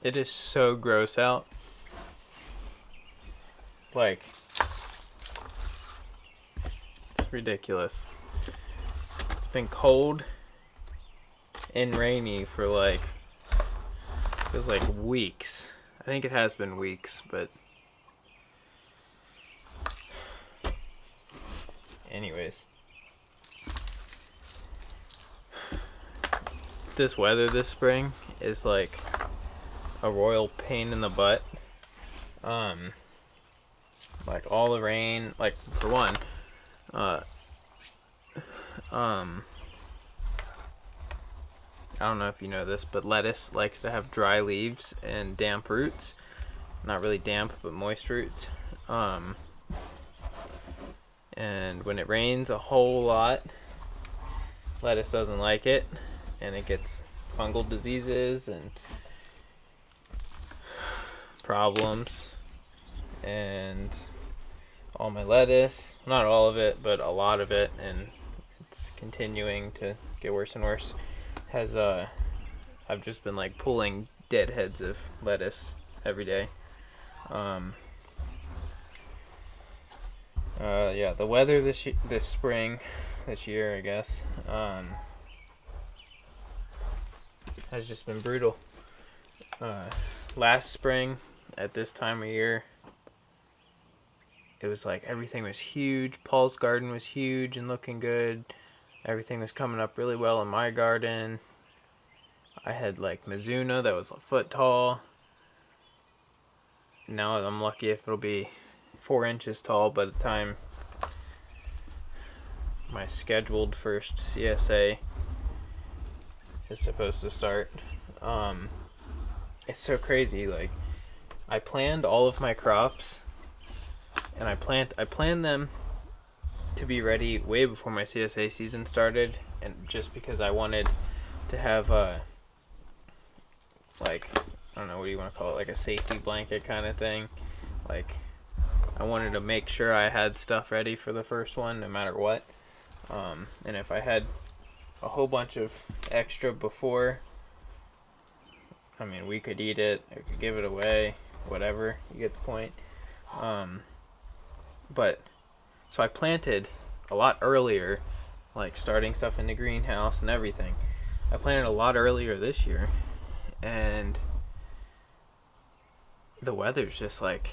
It is so gross out. Like, it's ridiculous. It's been cold and rainy for like, feels like weeks. I think it has been weeks, but anyways. This weather this spring is like a royal pain in the butt. Like all the rain, like for one, I don't know if you know this, but lettuce likes to have dry leaves and damp roots. Not really damp, but moist roots. And when it rains a whole lot, lettuce doesn't like it, and it gets fungal diseases and problems. And all my lettuce, not all of it, but a lot of it, and it's continuing to get worse and worse, I've just been like pulling dead heads of lettuce every day. Yeah, the weather this year, I guess, has just been brutal. Last spring, at this time of year, it was like everything was huge. Paul's garden was huge and looking good. Everything was coming up really well in my garden. I had like Mizuna that was a foot tall. Now I'm lucky if it'll be 4 inches tall by the time my scheduled first CSA is supposed to start. It's so crazy. Like, I planned all of my crops, and I planned them to be ready way before my CSA season started, and just because I wanted to have like, I don't know, what do you want to call it, like a safety blanket kind of thing. Like, I wanted to make sure I had stuff ready for the first one no matter what. And if I had a whole bunch of extra before, I mean, we could eat it, I could give it away, whatever, you get the point. But so I planted a lot earlier, like starting stuff in the greenhouse and everything. I planted a lot earlier this year, and the weather's just like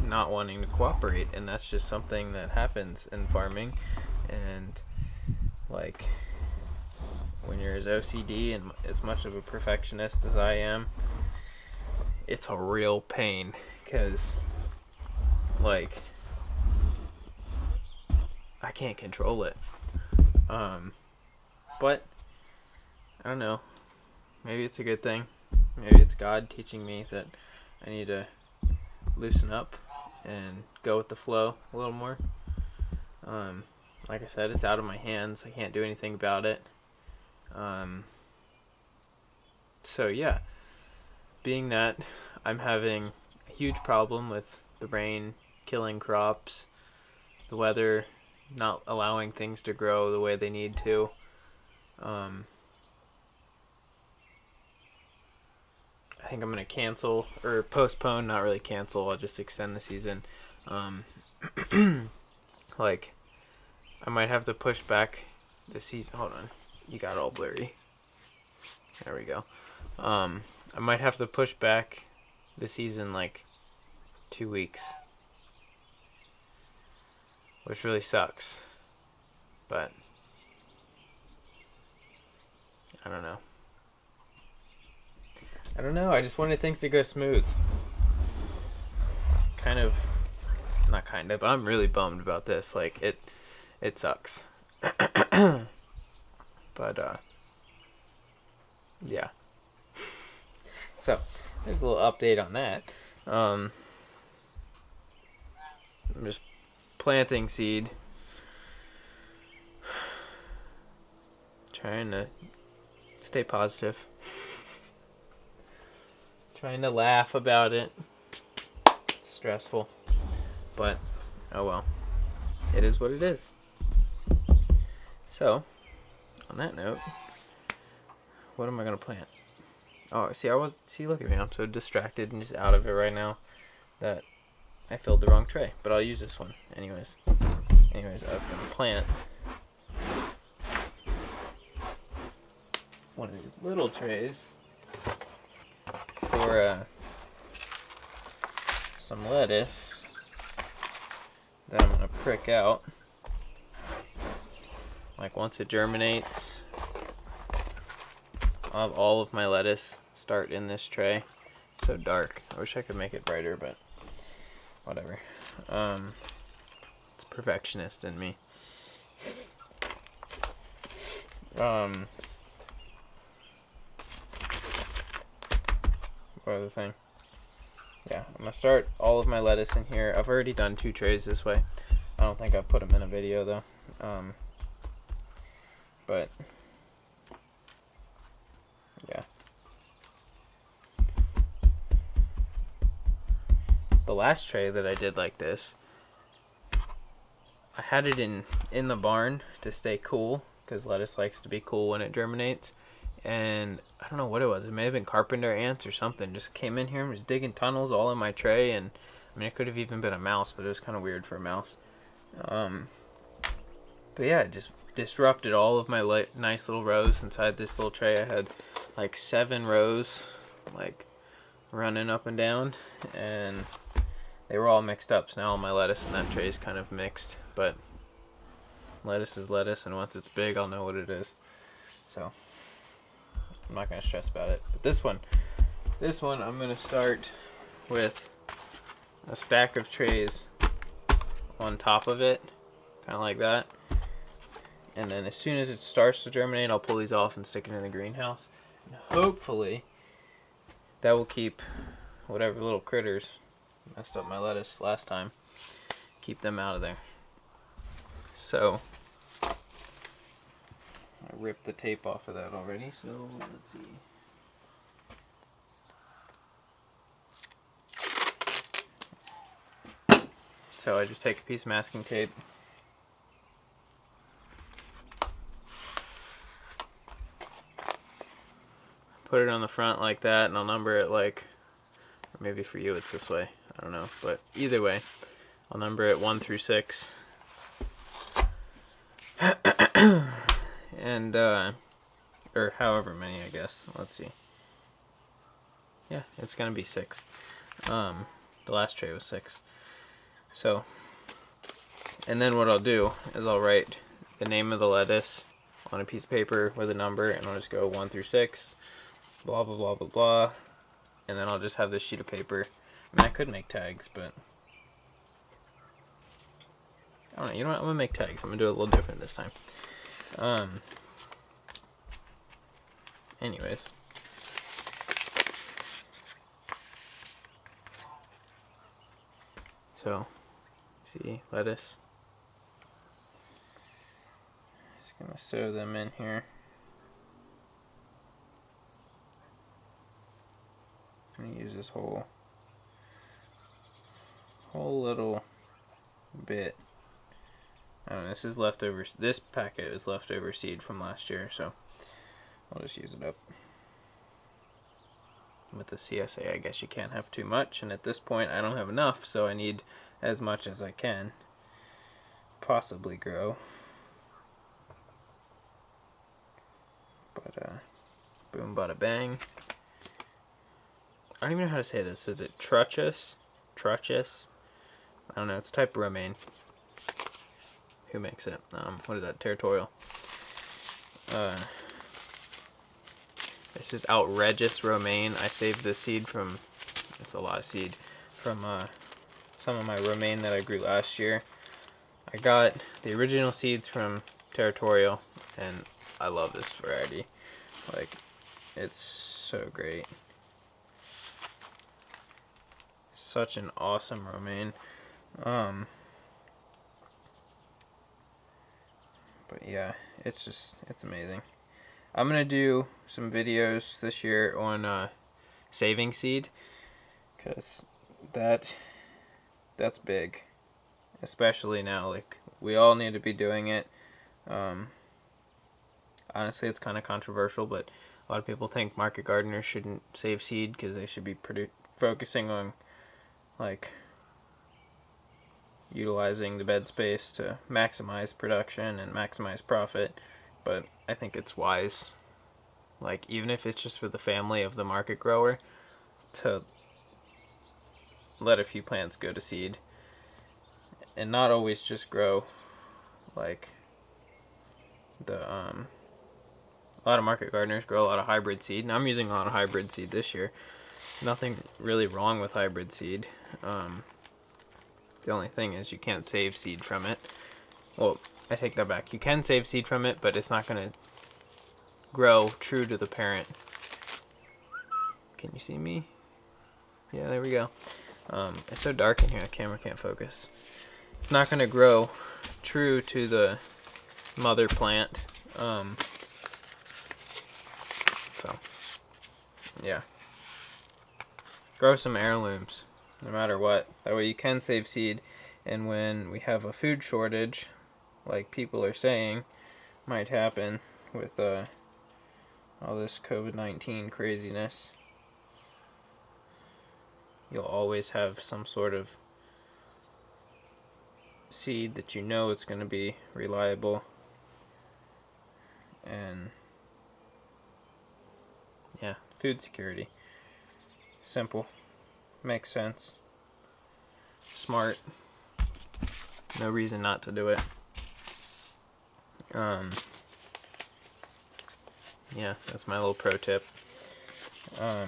not wanting to cooperate, and that's just something that happens in farming. And like, when you're as OCD and as much of a perfectionist as I am, it's a real pain, because like, I can't control it. But I don't know, maybe it's a good thing. Maybe it's God teaching me that I need to loosen up and go with the flow a little more. Like I said, it's out of my hands. I can't do anything about it. So yeah, being that I'm having a huge problem with the rain killing crops, the weather not allowing things to grow the way they need to, I think I'm going to cancel, or postpone, not really cancel, I'll just extend the season. Like, I might have to push back the season. Hold on, you got all blurry. There we go. I might have to push back the season like 2 weeks, which really sucks. But I don't know. I just wanted things to go smooth. I'm really bummed about this. Like, it sucks. But yeah. So there's a little update on that. I'm just planting seed, trying to stay positive, trying to laugh about it. It's stressful, but oh well, it is what it is. So on that note, what am I going to plant? Oh, see, look at me. I'm so distracted and just out of it right now that I filled the wrong tray. But I'll use this one anyways. Anyways, I was gonna plant one of these little trays for some lettuce that I'm gonna prick out. Like once it germinates, I'll have all of my lettuce start in this tray. It's so dark. I wish I could make it brighter, but whatever. It's perfectionist in me. What was I saying? Yeah, I'm gonna start all of my lettuce in here. I've already done 2 trays this way. I don't think I've put them in a video though. But yeah. The last tray that I did like this, I had it in the barn to stay cool, because lettuce likes to be cool when it germinates. And I don't know what it was. It may have been carpenter ants or something. Just came in here and was digging tunnels all in my tray. And I mean, it could have even been a mouse, but it was kind of weird for a mouse. But yeah, it just disrupted all of my nice little rows inside this little tray. I had like 7 rows, like running up and down, and they were all mixed up. So now all my lettuce in that tray is kind of mixed. But lettuce is lettuce, and once it's big, I'll know what it is. So I'm not gonna stress about it. But this one I'm gonna start with a stack of trays on top of it, kind of like that. And then as soon as it starts to germinate, I'll pull these off and stick it in the greenhouse. And hopefully that will keep whatever little critters messed up my lettuce last time, keep them out of there. So I ripped the tape off of that already, so let's see. So I just take a piece of masking tape, put it on the front like that, and I'll number it like, or maybe for you it's this way, I don't know, but either way, I'll number it 1 through 6. And or however many, I guess. Let's see. Yeah, it's gonna be 6. The last tray was 6. So, and then what I'll do is I'll write the name of the lettuce on a piece of paper with a number, and I'll just go 1 through 6, blah blah blah blah blah, and then I'll just have this sheet of paper. I mean, I could make tags, but I don't know. You know what? I'm gonna make tags. I'm gonna do it a little different this time. Anyways. So, see, lettuce. Just gonna sew them in here. I'm gonna use this whole little bit. I don't know, this is leftover. This packet is leftover seed from last year, so I'll just use it up. With the CSA, I guess you can't have too much, and at this point I don't have enough, so I need as much as I can possibly grow. But boom, bada bang. I don't even know how to say this. Is it truchus? Truchus? I don't know. It's type of romaine. Who makes it? What is that? Territorial. This is outrageous romaine. I saved the seed from, it's a lot of seed, from some of my romaine that I grew last year. I got the original seeds from Territorial, and I love this variety. Like, it's so great. Such an awesome romaine. But yeah, it's amazing. I'm gonna do some videos this year on saving seed, because that's big, especially now. Like, we all need to be doing it. Honestly, it's kind of controversial, but lot of people think market gardeners shouldn't save seed because they should be focusing on like utilizing the bed space to maximize production and maximize profit. But I think it's wise, like even if it's just for the family of the market grower, to let a few plants go to seed and not always just grow like the a lot of market gardeners grow a lot of hybrid seed, and I'm using a lot of hybrid seed this year. Nothing really wrong with hybrid seed. The only thing is you can't save seed from it. Well, I take that back. You can save seed from it, but it's not going to grow true to the parent. Can you see me? Yeah, there we go. It's so dark in here, the camera can't focus. It's not going to grow true to the mother plant. So, yeah. Grow some heirlooms, no matter what. That way you can save seed, and when we have a food shortage, like people are saying might happen with all this COVID-19 craziness, you'll always have some sort of seed that you know it's going to be reliable. And yeah, food security. Simple. Makes sense. Smart. No reason not to do it. Yeah, that's my little pro tip. I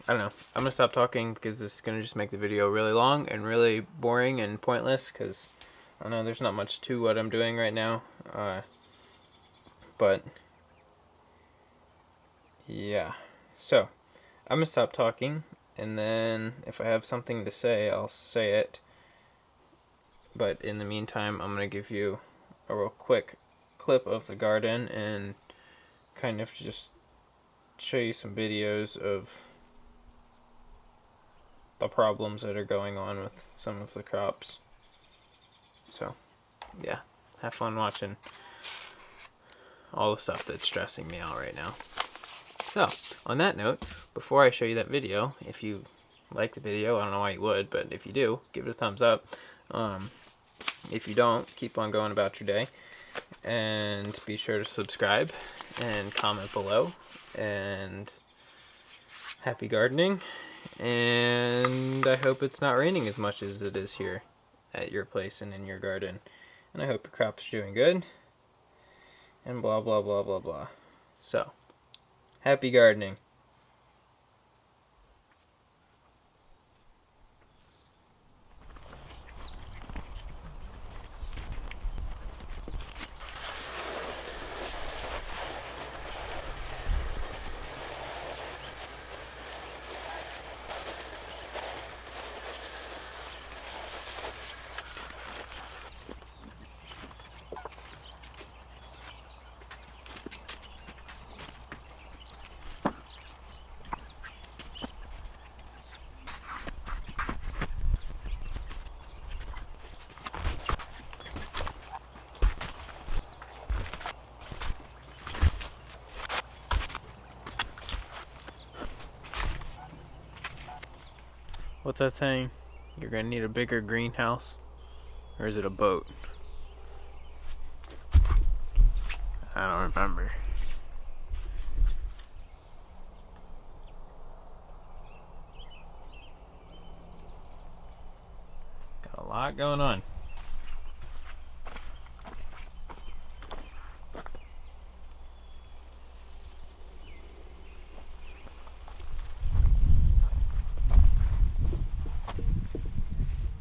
don't know. I'm going to stop talking because this is going to just make the video really long and really boring and pointless, because I don't know, there's not much to what I'm doing right now. But yeah. So, I'm going to stop talking, and then if I have something to say, I'll say it. But in the meantime, I'm going to give you a real quick clip of the garden and kind of just show you some videos of the problems that are going on with some of the crops. So, yeah, have fun watching all the stuff that's stressing me out right now. So, on that note, before I show you that video, if you like the video, I don't know why you would, but if you do, give it a thumbs up. If you don't, keep on going about your day. And be sure to subscribe and comment below. And happy gardening. And I hope it's not raining as much as it is here at your place and in your garden. And I hope your crops are doing good. And blah, blah, blah, blah, blah. So, happy gardening. What's that saying? You're gonna need a bigger greenhouse? Or is it a boat? I don't remember. Got a lot going on.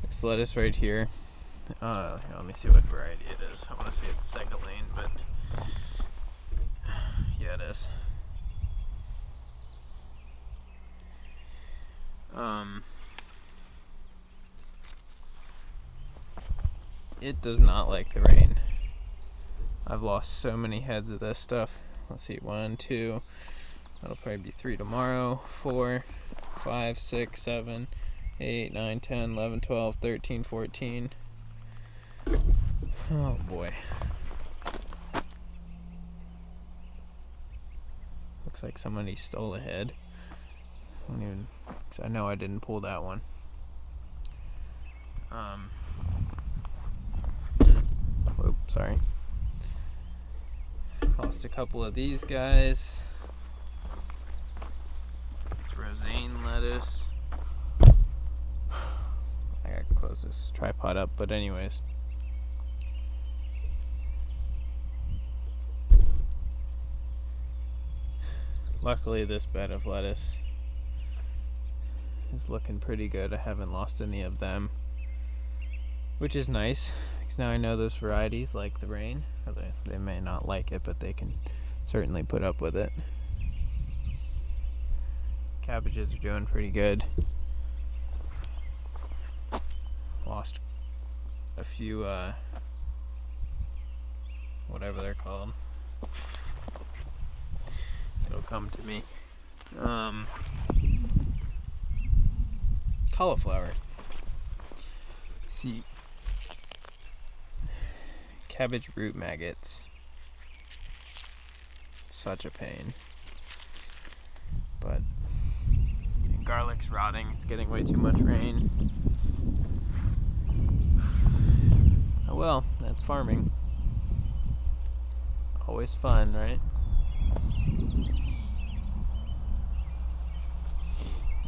This lettuce right here. Let me see what variety it is. I want to say it's second lane, but yeah, it is. It does not like the rain. I've lost so many heads of this stuff. Let's see, 1, 2. That'll probably be 3 tomorrow. 4, 5, 6, 7, 8, 9, 10, 11, 12, 13, 14. Oh boy. Looks like somebody stole a head. I know I didn't pull that one. Oops, sorry. Lost a couple of these guys. It's rosaine lettuce. I gotta close this tripod up, but anyways. Luckily this bed of lettuce is looking pretty good. I haven't lost any of them, which is nice, because now I know those varieties like the rain. Or they may not like it, but they can certainly put up with it. Cabbages are doing pretty good. Lost a few, whatever they're called. It'll come to me. Cauliflower. See, cabbage root maggots. Such a pain. But garlic's rotting. It's getting way too much rain. Oh well, that's farming. Always fun, right?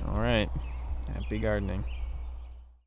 Alright. Happy gardening.